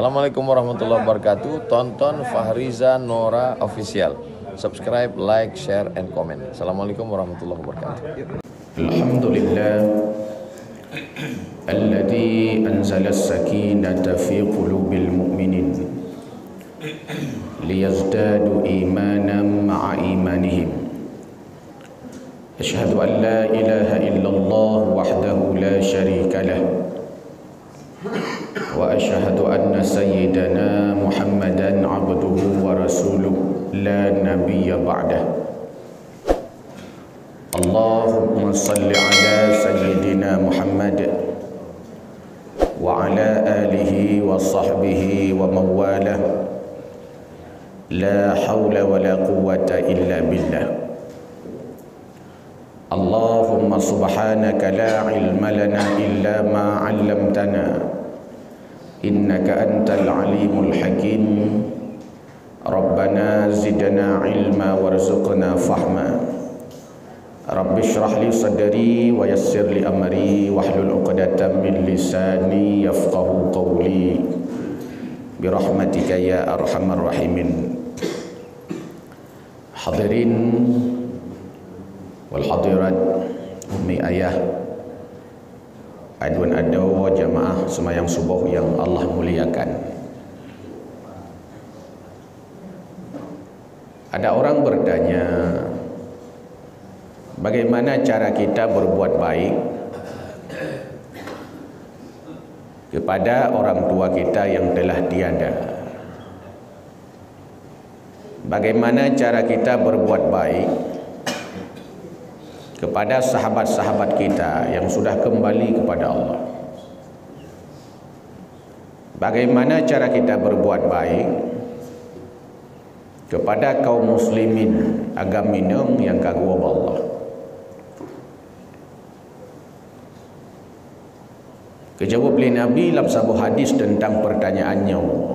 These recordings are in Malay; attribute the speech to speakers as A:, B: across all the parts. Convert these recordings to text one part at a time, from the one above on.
A: Assalamualaikum warahmatullahi wabarakatuh. Tonton Fahriza Nora Official. Subscribe, like, share, and comment. Assalamualaikum warahmatullahi wabarakatuh.
B: Alhamdulillah alladzi anzala as-sakinata fi qulubil mu'minin liyazdadu imanan ma'a imanihim. Asyhadu an la ilaha illallah wahdahu la syarika lah wa asyhadu anna sayyidana Muhammadan abduhu wa rasuluh la nabiyya ba'dah. Allahumma salli ala sayyidina Muhammad wa ala alihi wa sahbihi wa mawalah. La hawla wa la quwwata illa billah. Allahumma subhanaka la ilma lana illa ma 'allamtana innaka antal alimul hakim. Rabbana zidna ilma warzuqna fahma. Rabbi shrah li sadri wa yassir li amri wahlul 'uqdatam min lisani yafqahu qawli birahmatika ya arhamar rahimin. Hadirin wal hadirat, umi ayah, aduan adaw jamaah semayang subuh yang Allah muliakan. Ada orang bertanya, bagaimana cara kita berbuat baik kepada orang tua kita yang telah tiada? Bagaimana cara kita berbuat baik kepada sahabat-sahabat kita yang sudah kembali kepada Allah? Bagaimana cara kita berbuat baik kepada kaum muslimin agaminum yang kagum Allah? Kejawab oleh Nabi dalam sebuah hadis tentang pertanyaannya.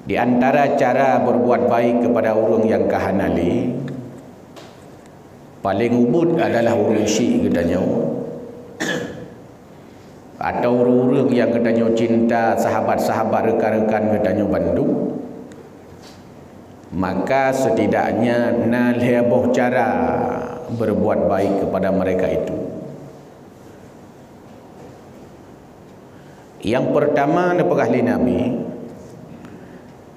B: Di antara cara berbuat baik kepada orang yang kahanali, paling ubud adalah orang syik katanya, atau orang yang katanya cinta sahabat-sahabat, rekan-rekan katanya bandu. Maka setidaknya nalheboh cara berbuat baik kepada mereka itu. Yang pertama dipegahli Nabi,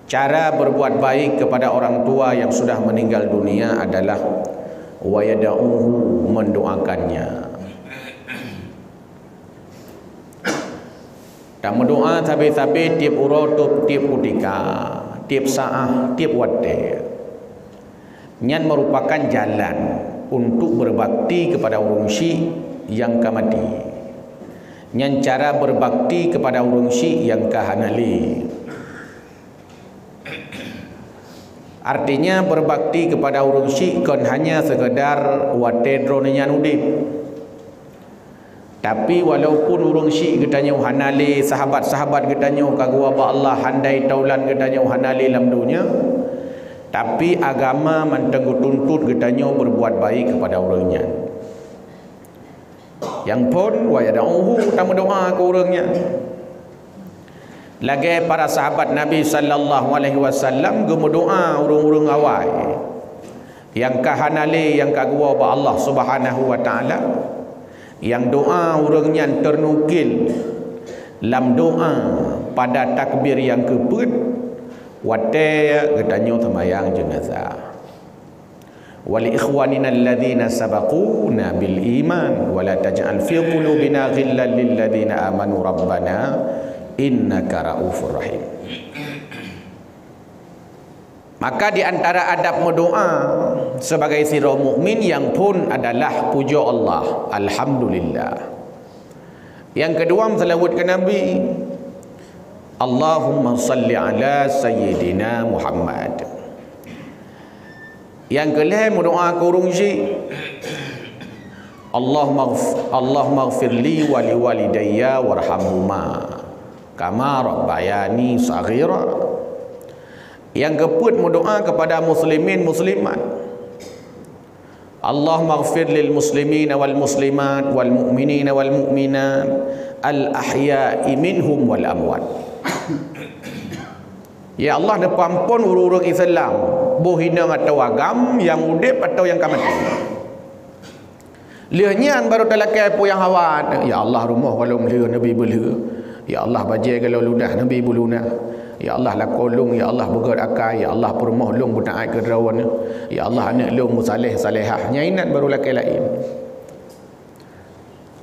B: cara berbuat baik kepada orang tua yang sudah meninggal dunia adalah wa yad'uhu, mendoakannya. Dan mendoa tapi tiap urut, tiap kutika, tiap saah, tiap waktu. Nyan merupakan jalan untuk berbakti kepada orang syik yang kamati. Nyan cara berbakti kepada orang syik yang kahanali. Artinya berbakti kepada orang syik kan hanya sekedar watedronnya nudip. Tapi walaupun orang syik katanya hanali, sahabat-sahabat katanya kagua ba Allah handai taulan katanya hanali dalam dunia, tapi agama mentenggu tuntut katanya berbuat baik kepada orangnya. Yang pun wa yad'uhu, tamu doa ke orangnya. Lagi para sahabat Nabi sallallahu alaihi wasallam gemudoa urung-urung awal yang kahanali, yang kagua ba Allah Subhanahu wa taala, yang doa urungnya ternukil dalam doa pada takbir yang keempat wate katanya sembahyang jenazah. Wal ikhwanina alladhina sabaquna bil iman wa la taj'al fi qulubina ghillan lil ladzina amanu rabbana innaka raufur rahim. Maka di antara adab berdoa sebagai sirah mukmin yang pun adalah puja Allah, alhamdulillah. Yang kedua selawat ke Nabi, Allahumma salli ala sayyidina Muhammad. Yang kelima berdoa ke orang syik, Allahumma ighfirli wa liwalidayya warhamhuma kama rabbayani saghira. Yang keempat berdoa kepada muslimin muslimat, Allahumma ighfir lil muslimina wal muslimat wal mu'minina wal mu'minat al-ahya'i minhum wal amwat. Ya Allah dia pampun urang Islam bohina atau agam yang udip atau yang kamati. Lianyan baru talakai pu yang hawat. Ya Allah rumah kalau melih Nabi boleh. Ya Allah bajai kalau ludah Nabi buluna. Ya Allah lakolung, ya Allah begar akai, ya Allah permoh long butai ke rawan. Ya Allah anak long musalih salihah. Nyainat baru lakai lain.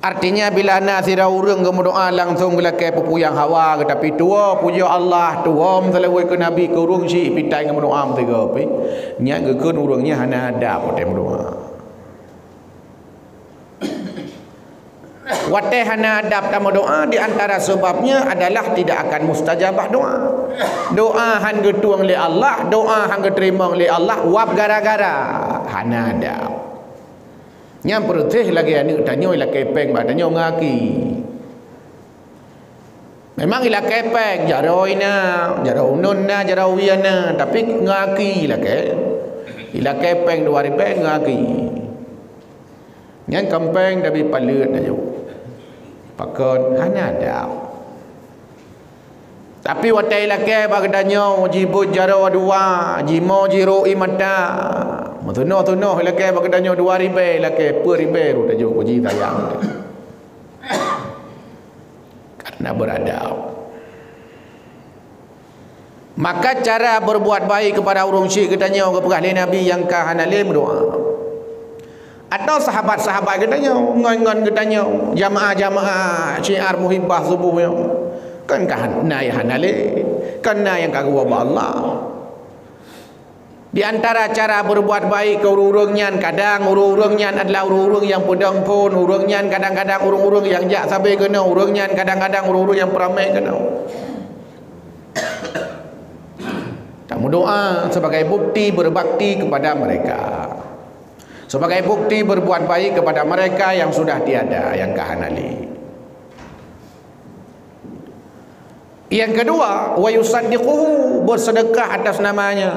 B: Artinya bila nak sira urang berdoa langsung lakai pupuyang hawa ke tapi tua puja Allah tua mtalawai ke Nabi ke urang si pitai ngam doa mtiga pi. Nya gekeun urangnya hana ada potem doa. Wateh hana adab tamu doa di antara sebabnya adalah tidak akan mustajabah doa. Doa hang getuang li Allah, doa hang terima li Allah wap gara-gara hana adab. Yang pertih lagi anak tanya ila kepeng ba tanya ngaki. Memang ila kepeng jaroina, jarau nunna, jarau wiana tapi ngaki ila ke. Ila kepeng 2000 ngaki. Yang kempeng tapi palut aja. Pakon hana ada. Tapi watai laki bagdanya jibut jaro dua, jimo jiro imata. Matuno laki bagdanya 2000 laki per ribe ru tajuk uji tayang. Karena beradab. Maka cara berbuat baik kepada orang syrik katanya kepada Nabi yang kahanale berdoa. Atau sahabat-sahabat katanya ngon-ngon katanya jamaah-jamaah syiar muhibbah subuhnya kan kahana ya hanale kan yang kagua Allah. Di antara cara berbuat baik ke urang-urangnya kadang urang-urangnya adalah urang-urang yang pedang pun urangnya kadang-kadang urang-urang yang jak sampai kena urangnya kadang-kadang urang-urang yang peramai kena. Kamu doa sebagai bukti berbakti kepada mereka. Sebagai bukti berbuat baik kepada mereka yang sudah tiada, yang kahanali. Yang kedua, wa yusaddiquhu, bersedekah atas namanya.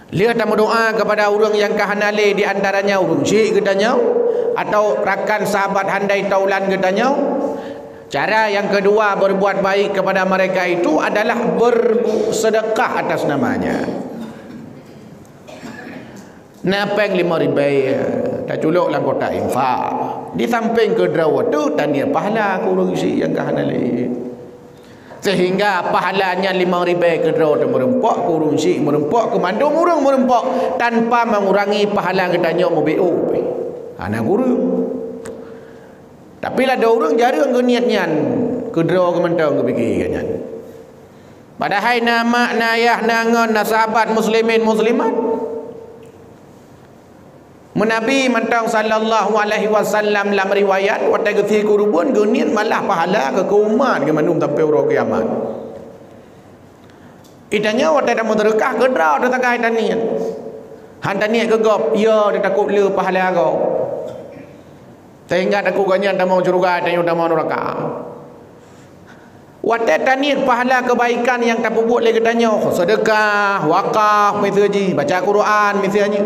B: Lihat tamu doa kepada orang yang kahanali, di antaranya urang syik katanya atau rakan sahabat handai taulan katanya. Cara yang kedua berbuat baik kepada mereka itu adalah bersedekah atas namanya. Napeng 5,000 tak culuk lang kota infak di samping ke drawat tu tanya pahala ku urang isi yang kahanali sehingga pahalanya 5,000 ke drawat merempak ku urang isi merempak ke mandung urang merempak tanpa mengurangi pahala ketanya mau BO anak guru. Tapi lah ada orang jarang ke niatnya ke draw ke mentang ke fikirnya padahal nama nayah nangon nasahabat muslimin muslimat Menabi mentang sallallahu alaihi wasallam dalam riwayat watai geti kurubun geniat malah pahala ke umat ke manum sampai uro kiamat. Itanya watai dah mudrekah ke drau dah takai tanian. Han tanian ke gop ya dia takut le pahala kau. Sehingga takut ganyan tak mau curuga tanyo tak mau neraka. Watai tanian pahala kebaikan yang tak buat lagi tanya sedekah, wakaf, misalnya baca Quran misalnya.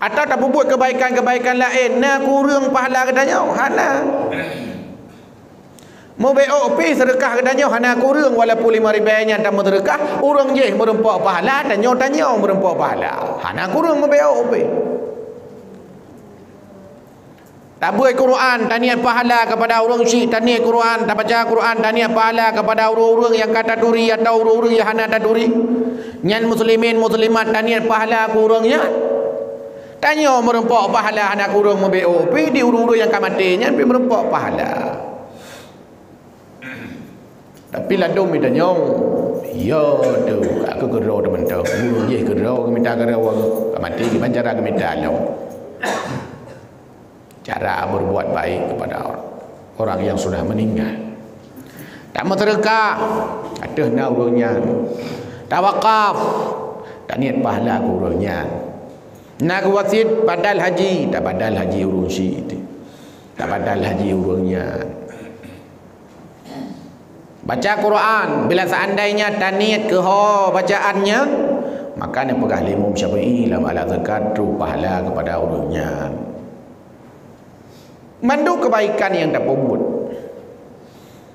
B: Atau tak buat kebaikan-kebaikan lain nak kurang pahala katanya hana mau BOP sedekah katanya hana kurang walaupun 5,000 nya tak sedekah orang je merempak pahala tanya merempak pahala hana kurang mau BOP tak buat Quran tanya pahala kepada orang syik tanya Quran tak baca Quran tanya pahala kepada orang-orang yang kata duri atau orang-orang yang hana taduri nyan muslimin muslimat tanya pahala kurangnya. Tanya merempak pahala anak kurang BOP di uru-uru yang kamatinya pergi merempak pahala. Tapi ladung mitanya ya tu aku gerau teman tu uru je gerau minta gerau kamati gimana cara minta lo. Cara berbuat baik kepada orang yang sudah meninggal. Tak mau sedekah ada nak urangnya. Tawakaf tak niat pahala urangnya. Nak wasit badal haji tak badal haji urang syik tak badal haji urangnya. Baca Quran bila seandainya tak niat ke bacaannya maka dia pegah Imam Syafi'i dalam ala zakat tu pahala kepada urangnya. mandu kebaikan yang tak buat.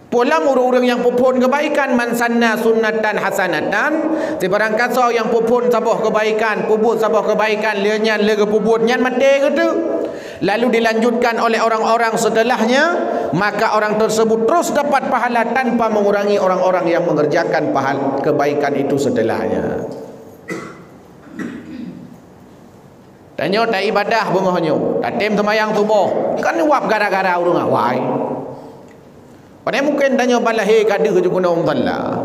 B: Pula orang-orang yang pupun kebaikan, man sanna sunnatan hasanatan, sebarang kasa yang pupun sabah kebaikan, puput sabah kebaikan, lianyan lega puput nyan mati gitu, lalu dilanjutkan oleh orang-orang setelahnya, maka orang tersebut terus dapat pahala tanpa mengurangi orang-orang yang mengerjakan pahala kebaikan itu setelahnya. Tanya tak ibadah bungohnya, tak tem semayang subuh, kan wap gara-gara orang awai. Padahal mungkin tanya balahi kada ke juga nak umtalla.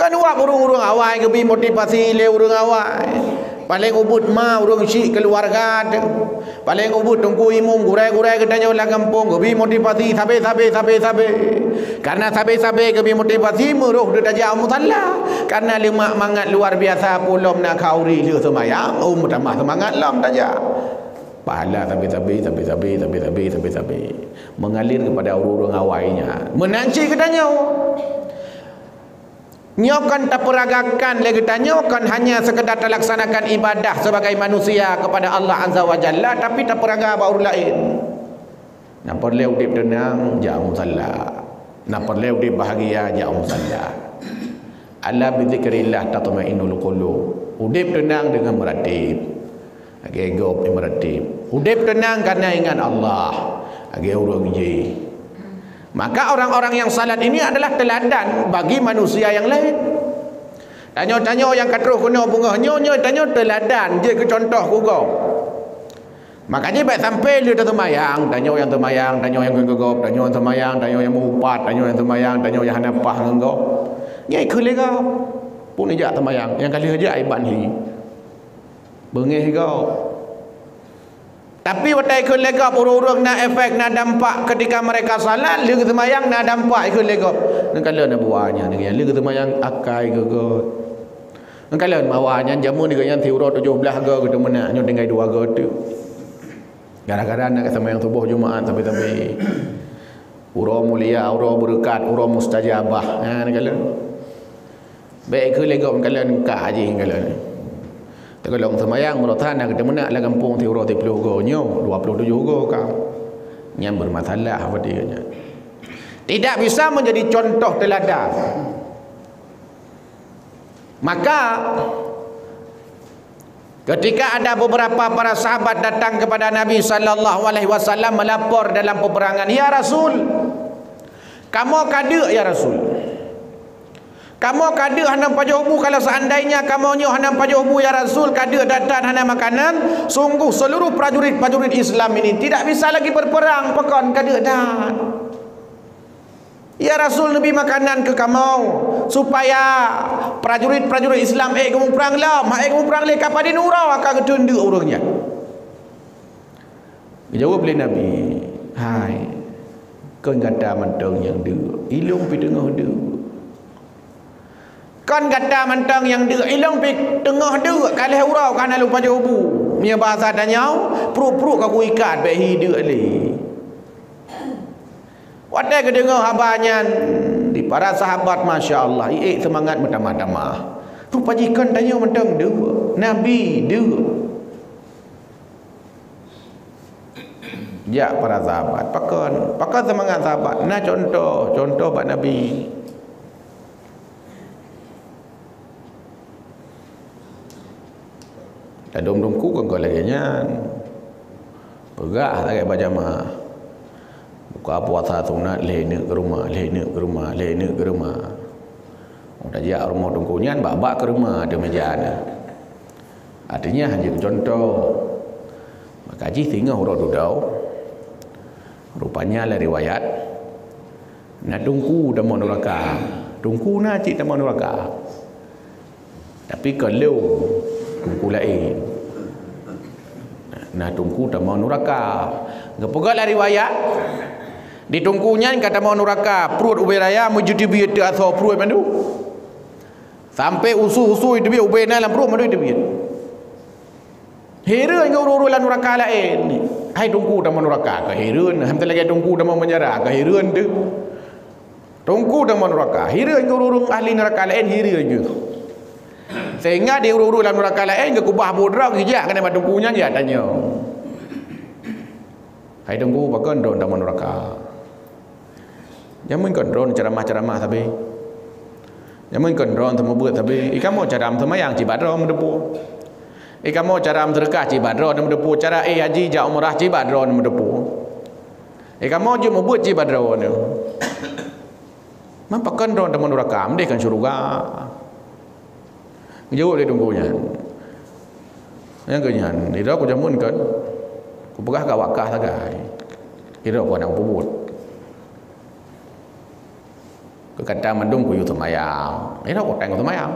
B: Kan wap urung-urung awai ke bi motivasi le urung awai. Paling ubud ma urung syik keluarga. Paling ubud tunggu imum gurai-gurai ke tanya ulang kampung ke bi motivasi sabe. Karena sabe ke bi motivasi meruh de tajak umtalla. Karena lemak mangat luar biasa pulom nak kauri le semayang, tambah semangat lam tajak. Pahala tapi mengalir kepada orang-orang awainya. Menanci katanya. Nyokan tak peragakan lagi tanya kan hanya sekedar terlaksanakan ibadah sebagai manusia kepada Allah Azza wa Jalla, tapi tak peraga baur lain. Nak perlu udip tenang jauh musalla. Nak perlu udip bahagia jauh musalla. Ala bi dzikrillah tatma'innul qulub. Udip tenang dengan meratib. Agak meratib. Udip tenang karena ingat Allah. Agak urung je. Maka orang-orang yang salat ini adalah teladan bagi manusia yang lain. Tanya-tanya yang katruh kena bungahnya, tanya teladan je ke contoh kugo. Makanya baik sampai dia tersemayang, tanya yang tersemayang, tanya yang gegop, tanya yang tersemayang, tanya yang mengupat, tanya yang tersemayang, tanya yang hanapah ngenggo. Nyai kelega pun ejak tersemayang, yang kali aja aiban hi. Bengih kau. Tapi watai ikut legap urung-urung nak efek nak dampak ketika mereka salat, dia semayang nak dampak ikut legap. Nak kala nak buahnya dengan dia semayang akai gegot. Nak kala mawanya jamu ni yang tiura 17 ga ke mana nyo dengan 2 ga tu. Gara-gara nak semayang subuh Jumaat tapi ura mulia, ura berkat, ura mustajabah. Nak kala. Baik ikut legap kala ka haji kala ni. Kalau orang semayang merotan nak mana lah kampung tiura 30 go-nyo 27 go kau yang bermasalah apa dia nya. Tidak bisa menjadi contoh teladan. Maka ketika ada beberapa para sahabat datang kepada Nabi sallallahu alaihi wasallam melapor dalam peperangan, "Ya Rasul, kamu kada ya Rasul? Kamu kada hanam pajohmu kalau seandainya kamu nyo hanam pajohmu ya Rasul kada datang hanam makanan, sungguh seluruh prajurit-prajurit Islam ini tidak bisa lagi berperang pekon kada dan. Ya Rasul lebih makanan ke kamu supaya prajurit-prajurit Islam kamu perang lah, kamu perang le kapan dinurau akan gedundu urangnya." Jawab oleh Nabi, "Hai, kau kata mentang yang dua, ilung pi tengah dua. Kan kata mentang yang dia ilung pi tengah dia kalah urau kan lupa jawabu. Punya bahasa tanya, perut-perut aku ikat baik hidup ali. Wadah ke dengar habanya di para sahabat masya-Allah, semangat bertambah-tambah. Tu pajikan tanya mentang dia, Nabi dia. Ya para sahabat, pakan semangat sahabat. Nah contoh buat Nabi. Dong-dongku kan kau lagi nyan pegah lagi bajama buka puasa sunat lehne ke rumah udah dia rumah dongku nyan bak ke rumah ada meja ada artinya hanya contoh maka ji tinggal huruf dudau rupanya lah riwayat na dongku dah mau neraka dongku na cik dah mau neraka tapi kalau tungku lain nah tungku tak mau neraka ngepegala riwayat di tungkunya kata mau neraka perut ubay raya menjadi biar dia atau perut mandu sampai usu-usu itu biar ubay dalam perut mandu itu biar heran ke urulan neraka lain hai tungku tak mau neraka ke heran hampir lagi tungku tak mau menjara ke heran tu tungku tak mau neraka heran ke urung ahli neraka lain heran je. Sehingga dia urut-urut dalam neraka lain ke kubah bodrah kejak kena batu punya dia tanya. Hai tunggu pakai drone dalam neraka. Jamin kan drone ceramah-ceramah tapi. Jamin kan drone temu buat tapi. Ikan mau ceram sama yang cibat drone mendepu. Ikan mau ceram sedekah cibat drone mendepu. Cara haji jak umrah cibat drone mendepu. Ikan mau je buat cibat drone. Man pakai drone dalam neraka. Mendek kan syurga. Jauh dia tunggunya. Yang kenyan, ira aku jamun kan. Ku pegah kat wakah sagai. Ira aku nak pubut. Ku kata mendung ku yu semayang. Ira aku tengok semayang.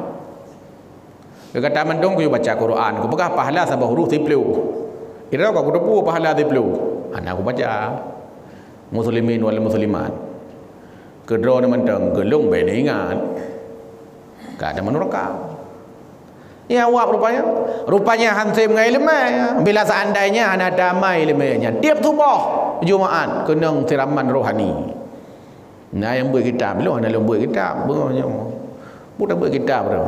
B: Ku kata mendung ku yu baca Quran. Ku pegah pahala sabah huruf tiplu. Ira aku depu pahala tiplu. Anak aku baca. Muslimin wal muslimat. Kedua ni mendung gelung beni ingat. Ka ada menuraka. Ya awak rupanya hansim ngai lemah. Bila seandainya ana damai lemahnya tiap subuh Jumaat kena tiraman rohani. Nah yang buat kitab belum ana buat kitab benarnya. Budak buat kitab dah.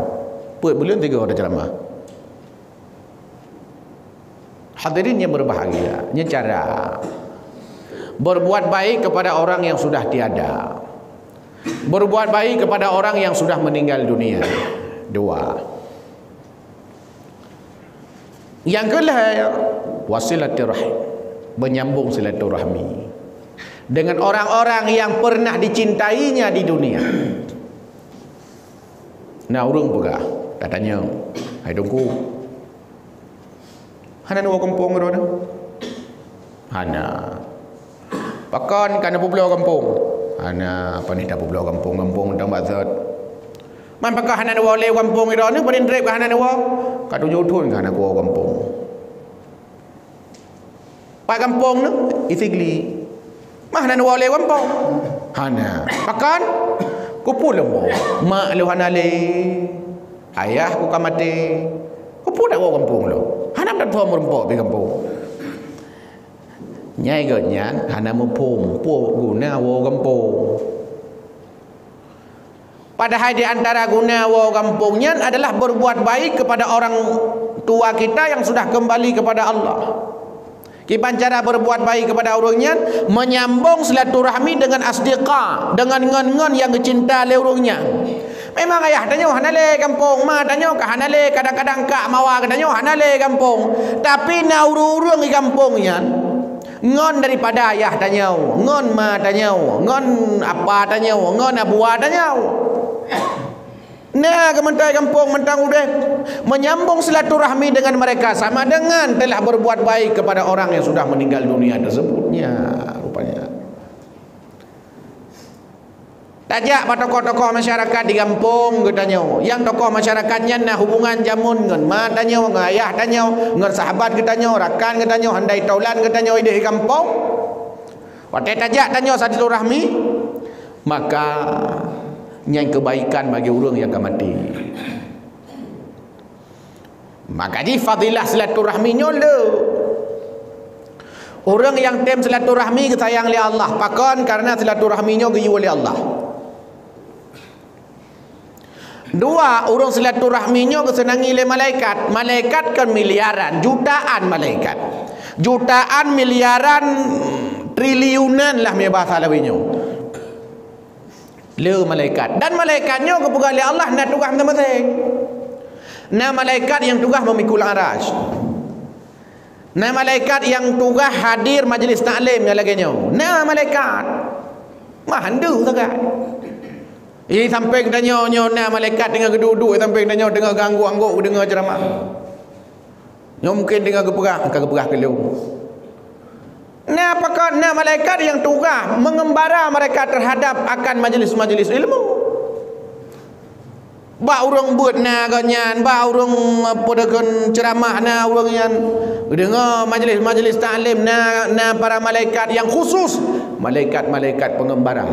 B: Buat bulan 3 dah ceramah. Hadirin yang berbahagia, nya cara berbuat baik kepada orang yang sudah tiada. Berbuat baik kepada orang yang sudah meninggal dunia. 2. Yang kedua, wasilaturrahim, menyambung silaturahmi dengan orang-orang yang pernah dicintainya di dunia. Nah, urang pegah katanya, hai dongku. Hana nuwa kampung ro. Hana. Pakon kana pulau kampung. Hana apa ni dah pulau kampung tang bazat. Man pakah hana nuwa le kampung ro ni paling drep hana nuwa. Kadu jodhun kan aku kampung. Pak kampung tu isigli. Mah nan wale kampung. Hana. Pakan ku pulang mo. Mak lu hana le. Ayah ku kamate. Ku pulang wo kampung lu. Hana dak tuam rempok di kampung. Nyai gonyan hana mo pom, po guna wo kampung. Padahal di antara guna wa kampungnya adalah berbuat baik kepada orang tua kita yang sudah kembali kepada Allah. Kipan cara berbuat baik kepada orangnya, menyambung silaturahmi dengan asdiqa, dengan ngon-ngon yang cinta le orangnya. Memang ayah tanya hanale kampung, mak tanya ka hanale, kadang-kadang kak mawa tanya hanale kampung. Tapi na urung di kampungnya ngon daripada ayah tanya, ngon ma tanya, ngon apa tanya, ngon abua tanya. Nah, kementai kampung mentang udah menyambung silaturahmi dengan mereka sama dengan telah berbuat baik kepada orang yang sudah meninggal dunia tersebutnya rupanya. Tajak pada tokoh-tokoh masyarakat di kampung katanya. Yang tokoh masyarakatnya nah hubungan jamun ngan ma tanya, ngan ayah tanya, ngan sahabat katanya, rakan katanya, handai taulan katanya di kampung. Waktu tajak tanya silaturahmi, maka yang kebaikan bagi orang yang akan mati. Maka di fadilah silaturahminya le. Orang yang tem silaturahmi sayang oleh Allah, pakon karena silaturahminya giyu oleh Allah. 2, orang silaturahminya kesenangi oleh malaikat. Malaikat kan miliaran, jutaan malaikat. Jutaan, miliaran, triliunan lah punya bahasa lainnya. Le malaikat dan malaikatnya kepegang oleh Allah nak tugas masing-masing. Nah malaikat yang tugas memikul arasy. Nah malaikat yang tugas hadir majlis taklim yang laginya. Nah malaikat mah handu sangat. Ini sampai katanya nah malaikat dengan keduduk sampai katanya dengar ganggu-angguk dengar ceramah. Mungkin dengar kepegang kelu. Nah, apakah malaikat yang tugas mengembara mereka terhadap akan majlis-majlis ilmu. Ba urang buat na ganyan, ba urang podakan ceramah na urang yang dengar majlis-majlis taklim na para malaikat yang khusus, malaikat-malaikat pengembara.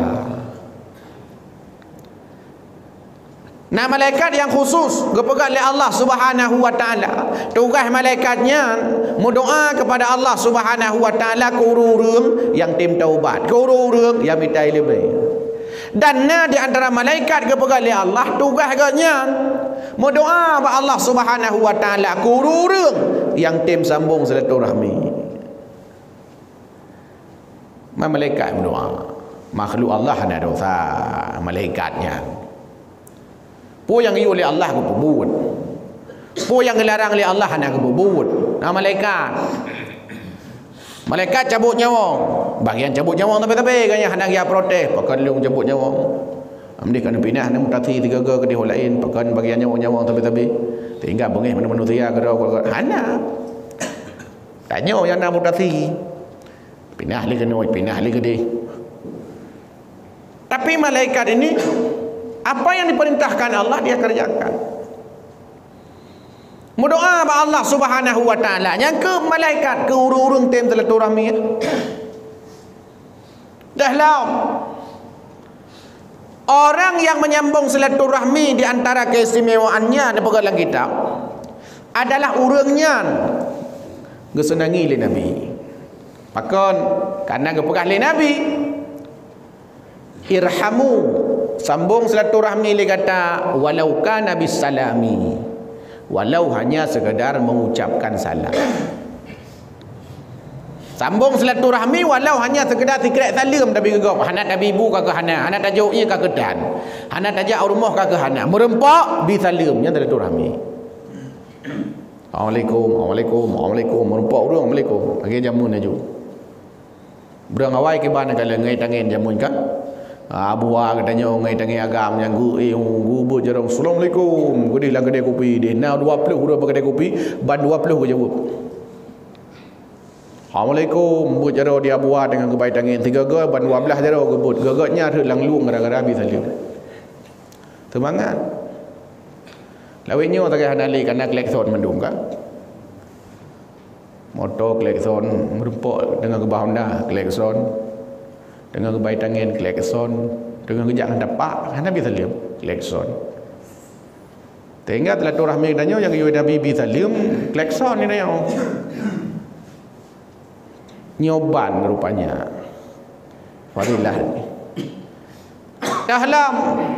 B: Nah malaikat yang khusus kepegang oleh Allah Subhanahu wa taala. Tugas malaikatnya berdoa kepada Allah Subhanahu wa taala kururung yang tim taubat, kururung yang minta ilmu. Dan di antara malaikat kepegang oleh Allah tugas agaknya berdoa kepada Allah Subhanahu wa taala kururung yang tim sambung silaturahmi. Malaikat berdoa. Makhluk Allah ada dosa, malaikatnya. Apa yang diu oleh Allah aku buat. Apa yang dilarang oleh Allah nak aku buat. Malaikat. Malaikat cabut nyawa. Bagian cabut nyawa tapi kan yang hendak dia protes, pakai lung cabut nyawa. Amdi kena pindah nak mutasi tiga ke dia lain, pakai bagian nyawa tapi tinggal bengih mana manusia ke hana. Tanya yang nak mutasi. Pindah lagi kena, pindah lagi dia. Tapi malaikat ini apa yang diperintahkan Allah dia kerjakan. Berdoa kepada Allah Subhanahu wa taala, yang ke malaikat ke urung-urung tim silaturahmi. Dahlah orang yang menyambung silaturahmi di antara keistimewaannya dalam kitab adalah urangnya gesenangi oleh Nabi. Pakon karena kepegah oleh Nabi. Irhamu, sambung silaturahmi dia kata walau kana bisalami, walau hanya sekadar mengucapkan salam. Sambung silaturahmi walau hanya sekadar tikrat salam tapi gegap. Hana tabi ibu ka hana, hana tajuk ia ka kedan. Hana tajak rumah ka hana. Merempak bi salamnya silaturahmi. Assalamualaikum, waalaikum, waalaikum, merempak urang assalamualaikum. Bagi jamun aju. Berang awai ke bana kala ngai tangen jamun kan? Abuah katanya ngai tangen agam yang gu jarang assalamualaikum. Gudi lah kedai kopi. Dia na 20 huruf kedai kopi, ban 20 ke jawab. Assalamualaikum, buat jaro dia buat dengan kebaik tangan 3 ge ban 12 jaro gebut. Gagaknya ada langlung gara-gara habis salim. Semangat. Lawinyo tak ada lagi karena klakson mendung kan. Motor klakson merempok dengan kebah Honda klakson. Dengan kebaik tangan klakson, dengan kejak dapak kan habis salim klakson. Tengah silaturahmi danyo yang Nabi bi salim klakson ni danyo. Nyoban rupanya fadilah ni dahlam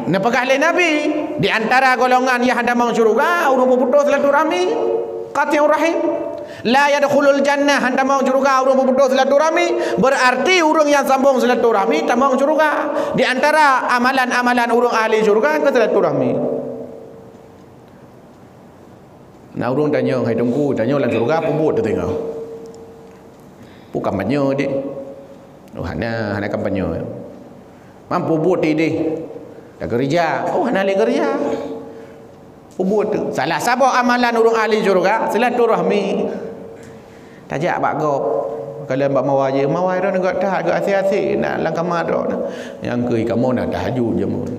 B: nepegah oleh Nabi di antara golongan yang ada masuk syurga urang putus silaturahmi qati'ur rahim la yadkhulul jannah handa masuk syurga urang putus silaturahmi berarti urang yang sambung silaturahmi tak masuk syurga. Di antara amalan-amalan urang ahli syurga ke silaturahmi. Nah urang tanya hai tunggu tanya lan syurga apa buat dia tengok. Bukan kampanye dia. Oh hana kampanye. Mampu buat dia. Dah kerja. Oh hana le kerja. Buat tu. Salah sabah amalan orang ahli syurga silaturahmi. Tajak bak gop. Kalau mbak mawai je, mawai dah negak tak agak asyik-asyik nak langkah dah. Yang ke kamu nak tahajud je mun.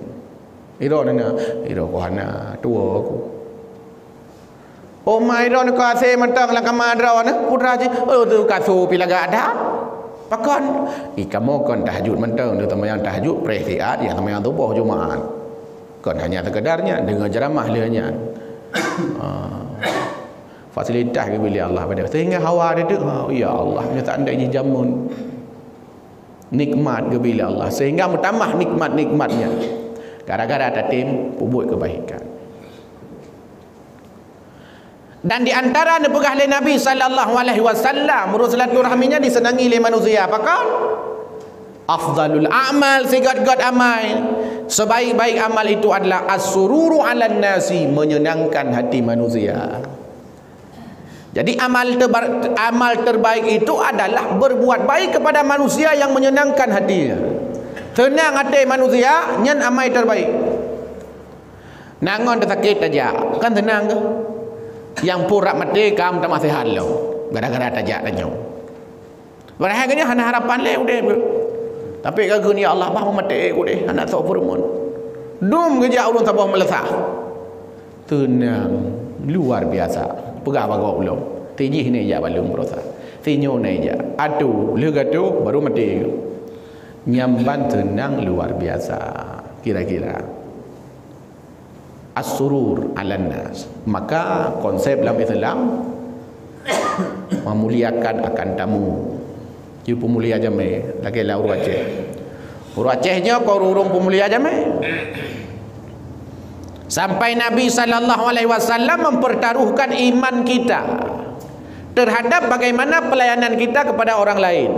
B: Ira nana, ira ko hana tua aku. Oh mai ron ko ase mentang la kamadra na putra je oh tu kasu pilaga ada pakon kamu kon tahajud mentang tu tamayang tahajud presiat yang tamayang tubuh Jumaat kon hanya sekedarnya dengan ceramah lehnya fasilitas ke bila Allah pada sehingga hawa dia tu ya Allah nya tak andai jamun nikmat ke bila Allah sehingga bertambah nikmat-nikmatnya gara-gara ada tim buat kebaikan. Dan di antara nepegah oleh Nabi sallallahu alaihi wasallam silaturahminya disenangi oleh manusia apakah? Afdalul a'mal segat-gat amal. Sebaik-baik amal itu adalah as-sururu 'alan nasi, menyenangkan hati manusia. Jadi amal terbaik itu adalah berbuat baik kepada manusia yang menyenangkan hatinya. Tenang hati manusia nyen amal terbaik. Nangon sakit aja kan tenang ke? Yang purak mati kamu tak masih halau gara-gara tajak danyo. Barangnya hana harapan le udah. Tapi kagak ni Allah bah mati udah anak sok permun. Dum geja urun tabah melesah. Tenang luar biasa. Pegah bagau belum. Tijih ni ja balung prosa. Tinyo ni ja. Aduh legatu baru mati. Nyamban tenang luar biasa. Kira-kira as-surur 'alan nas. Maka konsep dalam Islam memuliakan akan tamu. Ju pemulia jame lagi la urang Aceh. Urang Acehnya kau urung pemulia jame. Sampai Nabi sallallahu alaihi wasallam mempertaruhkan iman kita terhadap bagaimana pelayanan kita kepada orang lain.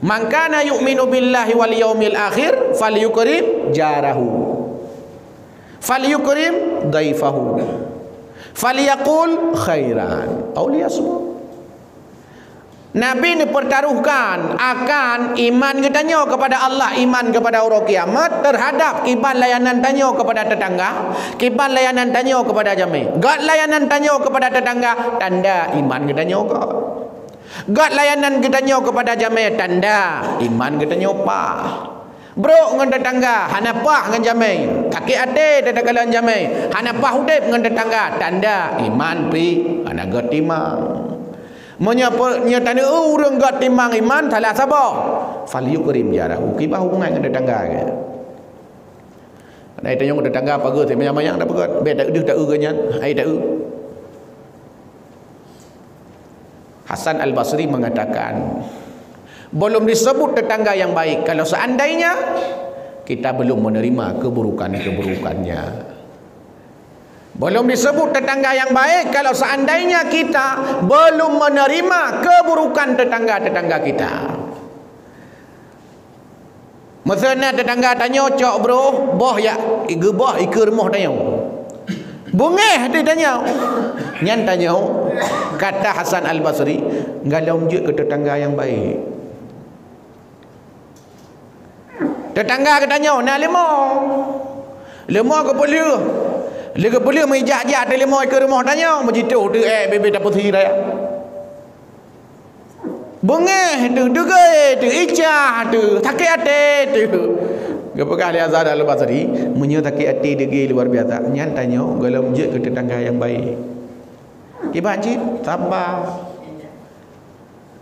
B: Man kana yu'minu billahi wal yaumil akhir falyukrim jarahu, falyukrim daifahu, falyaqul khairan aw liyasmut. Nabi ni pertaruhkan akan iman katanya kepada Allah, iman kepada hari kiamat terhadap kiban layanan tanya kepada tetangga, kiban layanan tanya kepada jami. God layanan tanya kepada tetangga, tanda iman katanya ke. God layanan katanya kepada jami, tanda iman katanya apa. Bro dengan tetangga, hanapah dengan jami. Kaki ate tetangga jami, hanapah udip dengan tetangga, tanda iman pi anaga timang. Menyapa tanda urang gat timang iman salah sabar falyukrim jarahu, kibah hubungan dengan tetangga ke. Nai tanya dengan tetangga apa ke mayang-mayang dak pegat bet dak dah tak urangnya ai tak. Hasan Al-Basri mengatakan belum disebut tetangga yang baik kalau seandainya kita belum menerima keburukan-keburukannya. Belum disebut tetangga yang baik kalau seandainya kita belum menerima keburukan tetangga-tetangga kita. Misalnya tetangga tanya, "Cok bro, boh ya boh ikut rumah tanya." Bungeh dia tanya. Nyan tanya, kata Hasan Al-Basri, "Galau je ke tetangga yang baik." Tetangga katanya, "Nak lemah. Lemah ke boleh?" Lega boleh menjak-jak di lemah ke rumah tanya, begitu tu bebe dapat hira. Bengeh tu, dugai tu, icah tu, sakit hati tu. Gapa kali Azhar Al-Basri menyatakan hati dia luar biasa. Nyan tanya, galau je ke tetangga yang baik. Kibat je, sabar.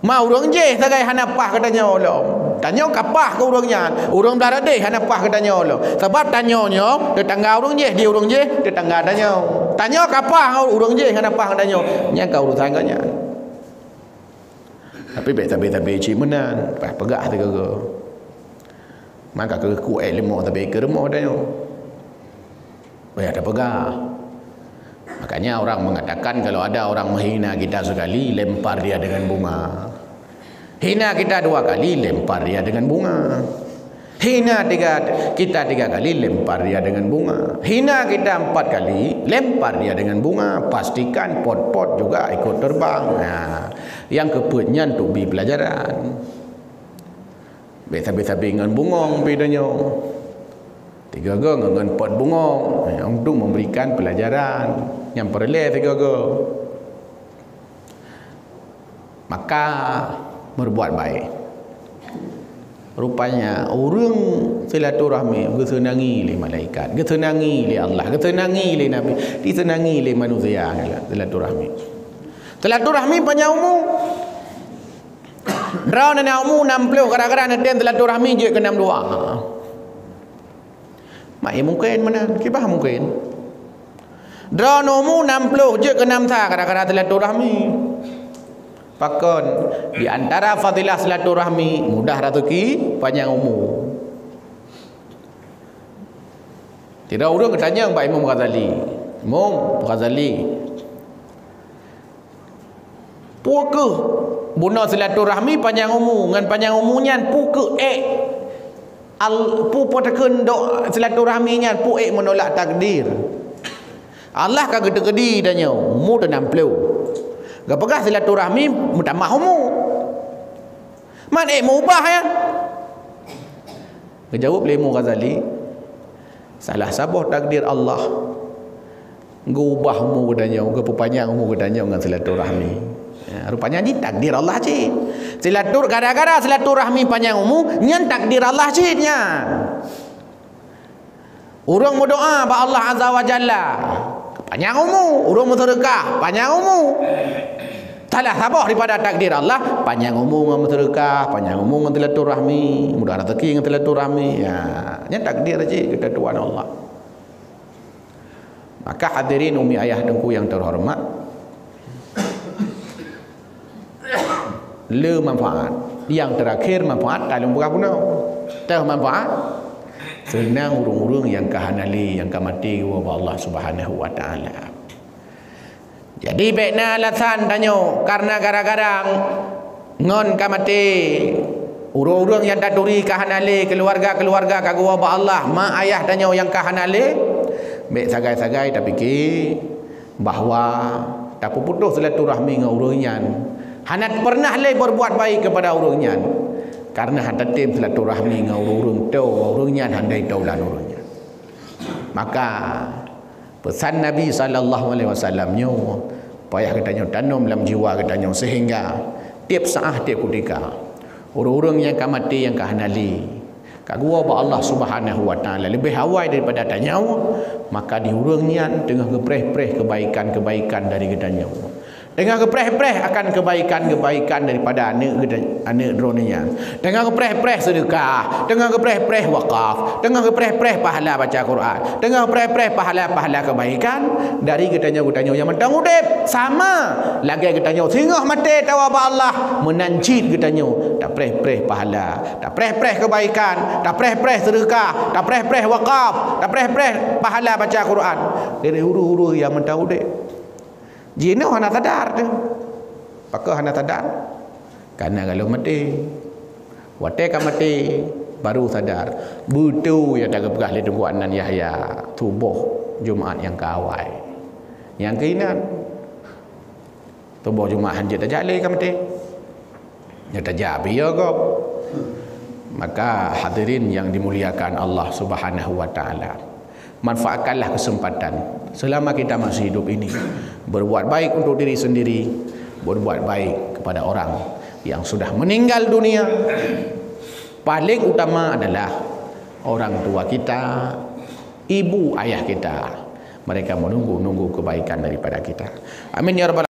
B: Mau urang je sagai hanapah katanya Allah. Tanya kapah ke urangnya. Urang belara deh hanapah katanya Allah. Sebab tanyanya tetangga urang je, dia urang je, tetangga tanya. Tanya kapah urang je hanapah katanya. Nya kau urusan kanya. Tapi bet-bet cik menan, pas pegah tu ke. Maka ke ku lemah tapi ke rumah tanya. Banyak ada pegah. Makanya orang mengatakan kalau ada orang menghina kita sekali, lempar dia dengan bunga. Hina kita 2 kali, lempar dia dengan bunga. Hina kita 3 kali, lempar dia dengan bunga. Hina kita 4 kali, lempar dia dengan bunga. Pastikan pot-pot juga ikut terbang. Nah, yang keputnya untuk bi pelajaran. Biasa-biasa dengan bungong bedanya. 3 dengan pot bungong untuk memberikan pelajaran yang perlu 3 maka berbuat baik. Rupanya orang silaturahmi kesenangi oleh malaikat, kesenangi oleh Allah, kesenangi oleh Nabi, disenangi oleh manusia. Silaturahmi, silaturahmi panjang umur. Draw na umur 60 kadang-kadang ada silaturahmi je ke 62. Mak mungkin mana? Kibah mungkin. Draw umur 60 je ke 6 tahun kadang-kadang silaturahmi. Pakon di antara fadilah silaturahmi mudah rezeki, panjang umur. Tidak orang bertanya Pak Imam Ghazali. Imam Ghazali, puke buna silaturahmi panjang umur, ngan panjang umurnya puke pu potakeun do silaturahmi nya pu menolak takdir. Allah kagak gede tanya umur 60. Gapakah silaturahmi mutamah umur? Man mubah ya? Kejawab oleh Imam Ghazali, salah sabah takdir Allah. Ngubah umur kedanya, kepanjang umur kedanya dengan silaturahmi. Ya, rupanya ni takdir Allah cik. Gara-gara silaturahmi panjang umur, nyan takdir Allah ciknya. Orang berdoa ba Allah Azza wa Jalla, panjang umur. Orang bersedekah, panjang umur. Salah sabah daripada takdir Allah, panjang umur dengan bersedekah, panjang umur dengan silaturahmi, mudah rezeki dengan silaturahmi. Ya, ini takdir aja kita Tuhan Allah. Maka hadirin umi ayah dengku yang terhormat, le manfaat. Yang terakhir manfaat dalam bukan guna. Tahu manfaat? Senang urung-urung yang kahanali, yang kamati wa Allah Subhanahu wa taala. Jadi baiknya alasan tanya karena kadang-kadang ngon kamati Urang-urang yang taturi kahanale, keluarga-keluarga kagua ba Allah, mak ayah tanya yang kahanale, baik sagai-sagai tak fikir bahawa tak putus silaturahmi dengan urangnya. Hanat pernah le berbuat baik kepada urangnya. Karena hanat tim silaturahmi dengan urang tu, urangnya handai taulan urangnya. Maka pesan Nabi SAW nyo payah katanya tanam dalam jiwa katanya sehingga tiap saat tiap ketika orang-orang yang kamati yang kahanali kagua ba Allah Subhanahu wa taala lebih awal daripada tanya, maka diurangnya dengan kepreh-preh kebaikan-kebaikan dari katanya, dengan kepreh-preh akan kebaikan-kebaikan daripada anak droninya, dengan kepreh-preh sedekah, dengan kepreh-preh wakaf, dengan kepreh-preh pahala baca Quran, dengan kepreh-preh pahala-pahala kebaikan dari katanya yang mentang udip sama lagi katanya singgah mati tawa ba Allah menancit katanya tak preh-preh pahala, tak preh-preh kebaikan, tak preh-preh sedekah, tak preh-preh wakaf, tak preh-preh pahala baca Quran dari huru-huru yang mentang udip. Jina hana sadar tu. Pakah hana sadar. Karena kalau mati, wate kan mati baru sadar. Betul ya tak pegah le tunggu anan Yahya tubuh Jumaat yang kawai. Yang keinan tubuh Jumaat hanjit tak jale kan mati. Ya tak jabi ya kau. Maka hadirin yang dimuliakan Allah Subhanahu wa taala, manfaatkanlah kesempatan selama kita masih hidup ini, berbuat baik untuk diri sendiri, berbuat baik kepada orang yang sudah meninggal dunia. Paling utama adalah orang tua kita, ibu ayah kita. Mereka menunggu kebaikan daripada kita. Amin ya rabbal